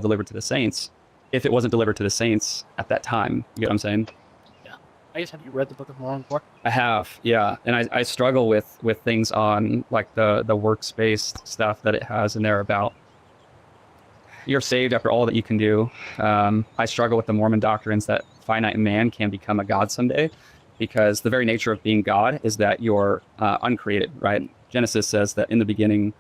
delivered to the saints if it wasn't delivered to the saints at that time. You get what I'm saying? Yeah. I guess, have you read the Book of Mormon before? I have, yeah. And I struggle with things on like the works-based stuff that it has in there about you're saved after all that you can do. I struggle with the Mormon doctrines that finite man can become a god someday, because the very nature of being God is that you're uncreated, right? Genesis says that in the beginning,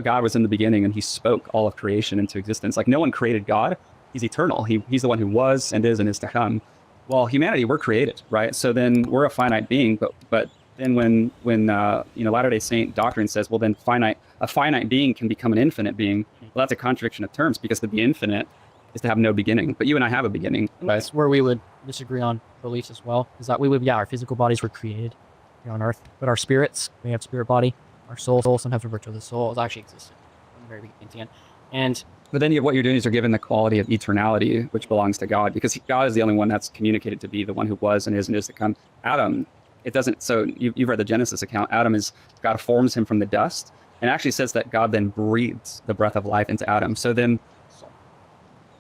God was in the beginning and he spoke all of creation into existence. Like no one created God. He's eternal. He's the one who was and is to come. Well, humanity, we're created, right? So then we're a finite being, but then when Latter-day Saint doctrine says, well, then a finite being can become an infinite being. Well, that's a contradiction of terms, because to be infinite is to have no beginning. But you and I have a beginning. Right? That's where we would disagree on beliefs as well. Is that our physical bodies were created here on Earth, but our spirits, we have spirit body, our soul sometimes referred to as the soul, has actually existed from the very beginning to the end. And but then what you're doing is you're given the quality of eternality, which belongs to God, because God is the only one that's communicated to be the one who was and is to come. Adam, it doesn't. So you've read the Genesis account. God forms him from the dust, and actually says that God then breathes the breath of life into Adam. So then,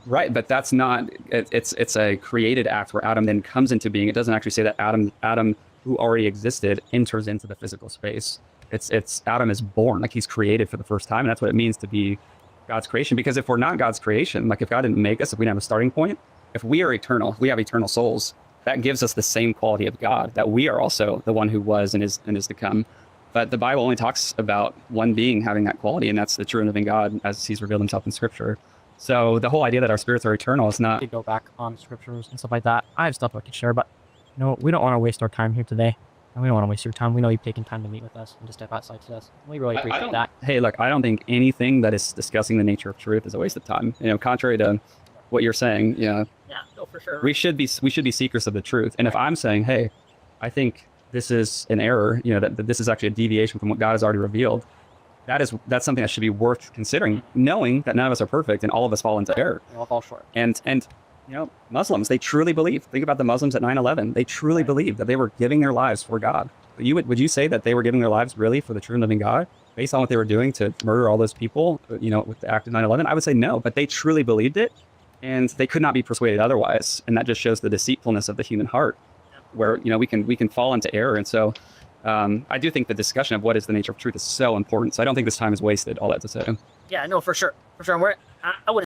right, but that's not. It's a created act where Adam then comes into being. It doesn't actually say that Adam who already existed enters into the physical space. It's Adam is born, like he's created for the first time, and that's what it means to be God's creation. Because if we're not God's creation, like if God didn't make us, if we didn't have a starting point, if we are eternal, if we have eternal souls, that gives us the same quality of God, that we are also the one who was and is to come. But the Bible only talks about one being having that quality, and that's the true and living God as he's revealed himself in Scripture. So the whole idea that our spirits are eternal is not... To go back on scriptures and stuff like that. I have stuff I could share, but we don't want to waste our time here today. And we don't want to waste your time. We know you've taken time to meet with us and to step outside to us. We really appreciate that. Hey, look, I don't think anything that is discussing the nature of truth is a waste of time. Contrary to what you're saying, Yeah, no, for sure. we should be seekers of the truth. And if I'm saying, hey, I think this is an error, that this is actually a deviation from what God has already revealed, that's something that should be worth considering, knowing that none of us are perfect and all of us fall into error. We all fall short. And Muslims, they truly believe. Think about the Muslims at 9/11. They truly believed that they were giving their lives for God. But would you say that they were giving their lives really for the true and living God, based on what they were doing to murder all those people, with the act of 9/11? I would say no, but they truly believed it, and they could not be persuaded otherwise. And that just shows the deceitfulness of the human heart, where we can fall into error. And so I do think the discussion of what is the nature of truth is so important. So I don't think this time is wasted. All that to say. Yeah, no, for sure. And I would